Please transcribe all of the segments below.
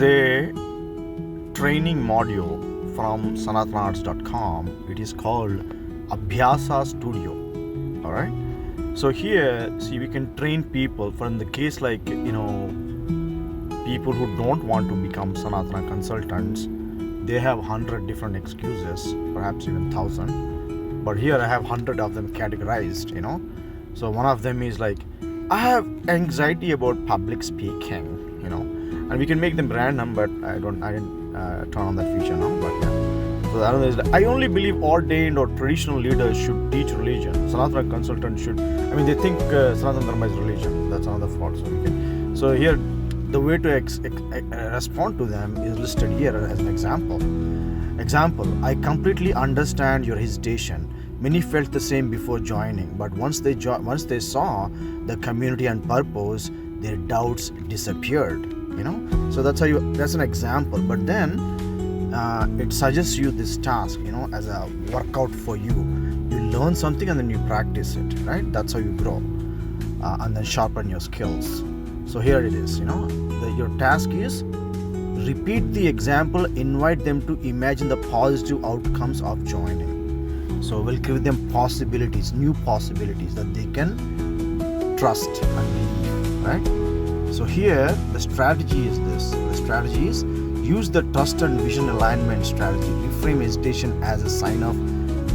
a training module from sanatanarts.com. It is called Abhyasa Studio. All right. So here, see, we can train people for in the case like, people who don't want to become Sanatana consultants. They have 100 different excuses, perhaps even 1,000. But here I have 100 of them categorized, So one of them is like, I have anxiety about public speaking, and we can make them random, but I didn't turn on that feature now. But yeah. So the other is, I only believe ordained or traditional leaders should teach religion. Sanatana consultants should. They think Sanatana Dharma is religion. That's another fault. So here, the way to respond to them is listed here as an example. Example: I completely understand your hesitation. Many felt the same before joining, but once they saw the community and purpose, their doubts disappeared. So that's an example. But then it suggests you this task, as a workout for you. You learn something and then you practice it, right? That's how you grow, and then sharpen your skills. So here it is. Your task is repeat the example. Invite them to imagine the positive outcomes of joining. So we'll give them possibilities, new possibilities that they can trust and believe, right? So here the strategy is this. The strategy is use the trust and vision alignment strategy. Reframe hesitation as a sign of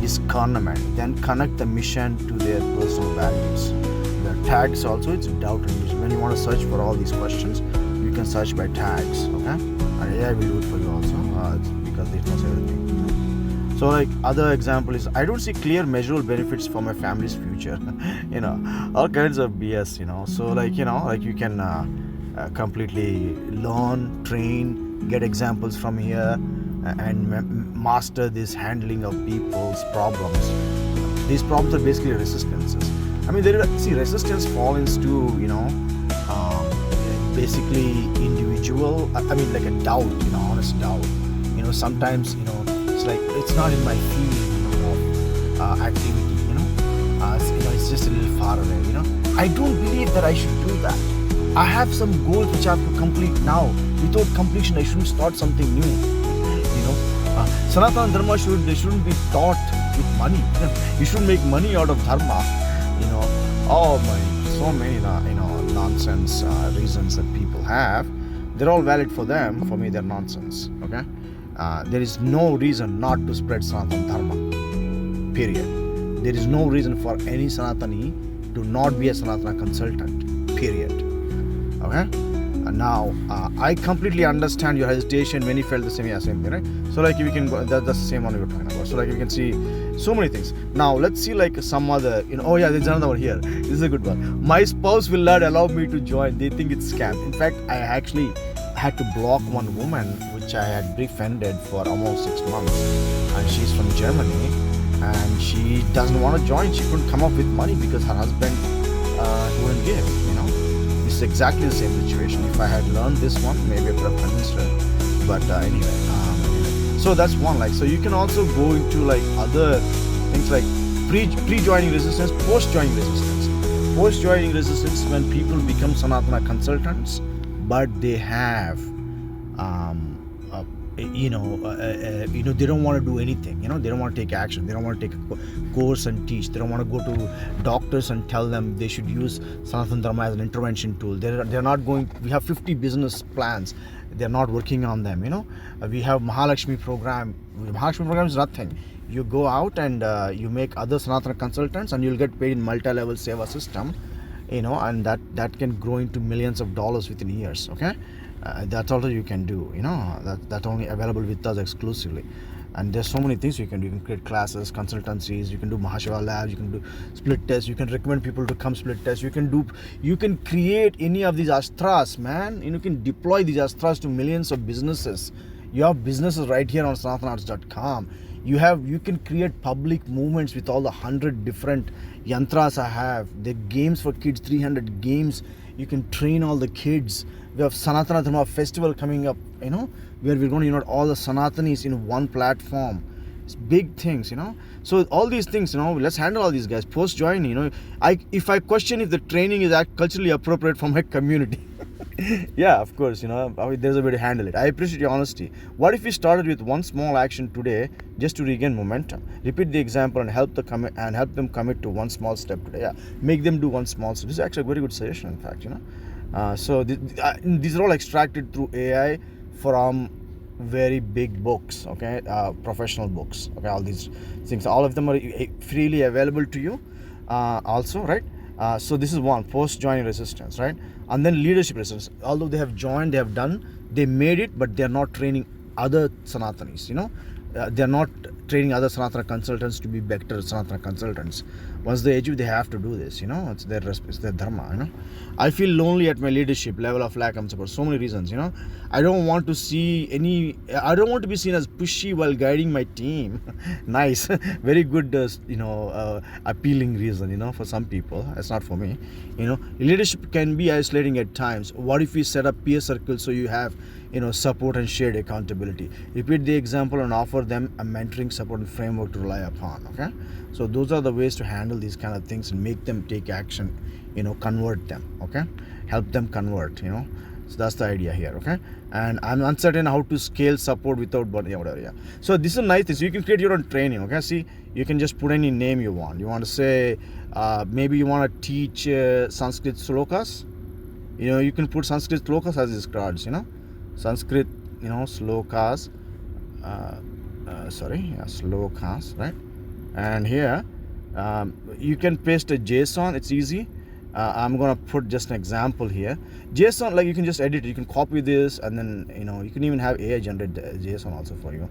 discernment. Then connect the mission to their personal values. The tags also, it's doubt and vision. When you want to search for all these questions, you can search by tags, okay? And AI will do it for you also, because it knows everything. So like other example is, I don't see clear measurable benefits for my family's future. All kinds of BS, So like you can completely learn, train, get examples from here, and master this handling of people's problems. These problems are basically resistances. Resistance falls into, basically individual, like a doubt, honest doubt. Sometimes, it's like, it's not in my field, of activity, it's just a little far away, I don't believe that I should do that. I have some goals which I have to complete now. Without completion, I shouldn't start something new, Sanatana Dharma shouldn't be taught with money. You shouldn't make money out of Dharma, so many, nonsense reasons that people have. They're all valid for them. For me, they're nonsense, okay? There is no reason not to spread Sanatana Dharma, period. There is no reason for any Sanatani to not be a Sanatana consultant, period. Okay? And now, I completely understand your hesitation when you felt the same thing, right? So like we can go, that's the same one we were talking about. So like you can see so many things. Now let's see like some other, there's another one here. This is a good one. My spouse will not allow me to join. They think it's scam. In fact, I actually had to block one woman which I had befriended for almost 6 months, and she's from Germany, and she doesn't want to join. She couldn't come up with money because her husband wouldn't give. This is exactly the same situation. If I had learned this one, maybe I could have convinced her. But anyway, so that's one. So you can also go into like other things like pre-joining resistance, post-joining resistance. Post-joining resistance, when people become Sanatana consultants, but they have, they don't want to do anything. They don't want to take action. They don't want to take a course and teach. They don't want to go to doctors and tell them they should use Sanatana Dharma as an intervention tool. They're not going. We have 50 business plans. They're not working on them. We have Mahalakshmi program. Mahalakshmi program is nothing. You go out and you make other Sanatana consultants, and you'll get paid in multi-level seva system. And that can grow into millions of dollars within years, okay? That's all you can do, that's only available with us exclusively. And there's so many things you can do. You can create classes, consultancies, you can do Mahashiva labs, you can do split tests, you can recommend people to come split tests, you can create any of these astras, man. You can deploy these astras to millions of businesses. You have businesses right here on sanatanarts.com. You can create public movements with all the 100 different yantras I have. The games for kids, 300 games. You can train all the kids. We have Sanatana Dharma festival coming up, where we're going to unite all the Sanatanis in one platform. It's big things, So all these things, let's handle all these guys. Post-joining, if I question if the training is culturally appropriate for my community, Yeah, of course, there's a way to handle it. I appreciate your honesty. What if we started with one small action today just to regain momentum? Repeat the example and help them commit to one small step today. Yeah, make them do one small step. This is actually a very good suggestion, in fact. These are all extracted through AI from very big books, okay, professional books, okay. All these things, all of them are freely available to you, also, right? So this is one, post joining resistance, right? And then leadership resistance. Although they have joined, they have done, they made it, but they are not training other Sanatanis. They are not training other Sanatana consultants to be better Sanatana consultants. Once they achieve, they have to do this. It's their dharma. I feel lonely at my leadership level of lack of support. So many reasons. I don't want to be seen as pushy while guiding my team. Nice, very good. Appealing reason. For some people, it's not for me. Leadership can be isolating at times. What if we set up peer circles so you have support and shared accountability? Repeat the example and offer them a mentoring support and framework to rely upon. Okay, so those are the ways to handle these kind of things and make them take action. Convert them. Okay, help them convert. So that's the idea here. Okay, and I'm uncertain how to scale support without whatever. Yeah. So this is a nice thing. So you can create your own training. Okay, see, you can just put any name you want. You want to say maybe you want to teach Sanskrit slokas. You can put Sanskrit slokas as these cards. Sanskrit, slokas, slokas, right? And here, you can paste a JSON, it's easy. I'm gonna put just an example here. JSON, like you can just edit it, you can copy this, and then, you can even have AI generate JSON also for you,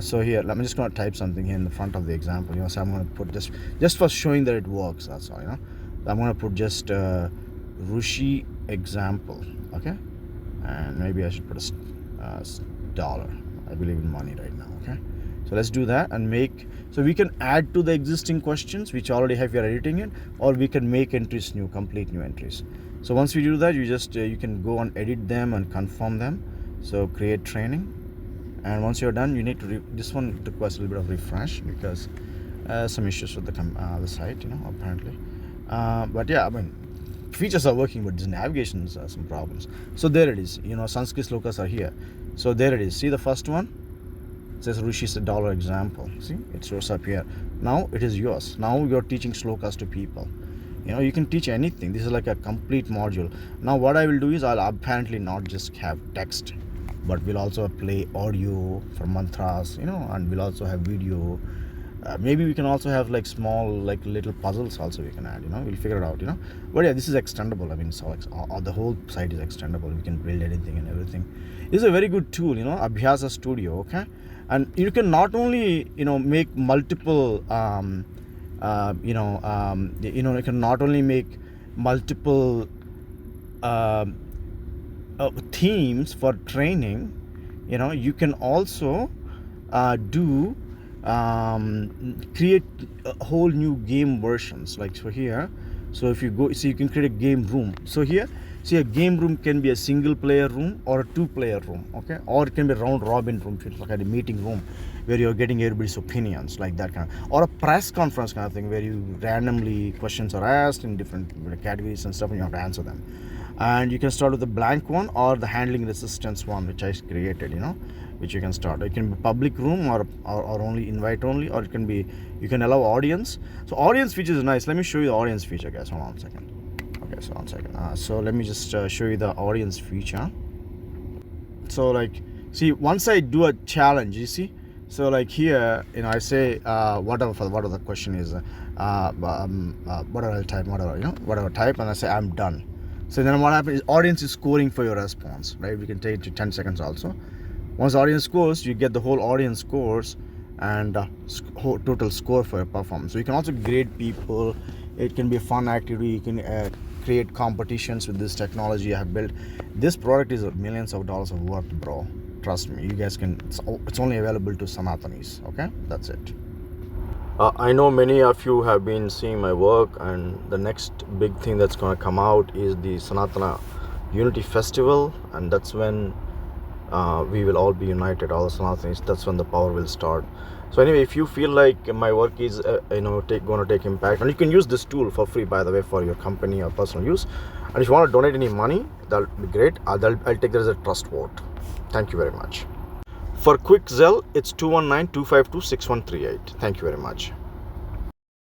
So here, I'm just gonna type something here in the front of the example, so I'm gonna put just for showing that it works, that's all, I'm gonna put just Rushi example, okay? And maybe I should put a dollar. I believe in money right now. Okay, so let's do that and so we can add to the existing questions which already have, you're editing it, or we can make entries complete new entries. So once we do that, you can go and edit them and confirm them. So create training, and once you're done, you need to this one requires a little bit of refresh because some issues with the site, apparently. But yeah, I mean, features are working, but the navigations are some problems. So there it is. Sanskrit slokas are here. So there it is. See the first one? It says Rishi's $1 example. See, it shows up here. Now it is yours. Now you're teaching slokas to people. You can teach anything. This is like a complete module. Now what I will do is I'll apparently not just have text, but we'll also play audio for mantras, and we'll also have video. Maybe we can also have like small, like little puzzles also we can add, we'll figure it out, but yeah, this is extendable. I mean, so the whole site is extendable. We can build anything and everything. This is a very good tool, Abhyasa Studio. Okay, and you can not only make multiple you can not only make multiple themes for training. You can also create a whole new game versions, like so here. So if you go, you can create a game room. So here, see, a game room can be a single player room or a 2-player room, okay, or it can be a round robin room, like a meeting room where you're getting everybody's opinions, like that kind of, or a press conference kind of thing where you randomly questions are asked in different categories and stuff, and you have to answer them. And you can start with the blank one or the handling resistance one, which I created, which you can start. It can be public room or only invite only, or it can be, you can allow audience. So audience feature is nice. Let me show you the audience feature, guys. Hold on a second. Okay, so 1 second. So let me just show you the audience feature. So like, see, once I do a challenge, you see, so like here, I say whatever the question is, whatever I'll type, whatever type, and I say I'm done. So then what happens is audience is scoring for your response, right? We can take it to 10 seconds also. Once audience scores, you get the whole audience scores and total score for your performance. So you can also grade people. It can be a fun activity. You can create competitions with this technology I have built. This product is millions of dollars of work, bro. Trust me, you guys can. It's only available to Sanatanis. Okay, that's it. I know many of you have been seeing my work, and the next big thing that's going to come out is the Sanatana Unity Festival, and that's when we will all be united, all the Sanatanis. That's when the power will start. So anyway, if you feel like my work is going to take impact, and you can use this tool for free, by the way, for your company or personal use. And if you want to donate any money, that'll be great. I'll take that as a trust vote. Thank you very much. For quick Zelle, it's 219-252-6138. Thank you very much.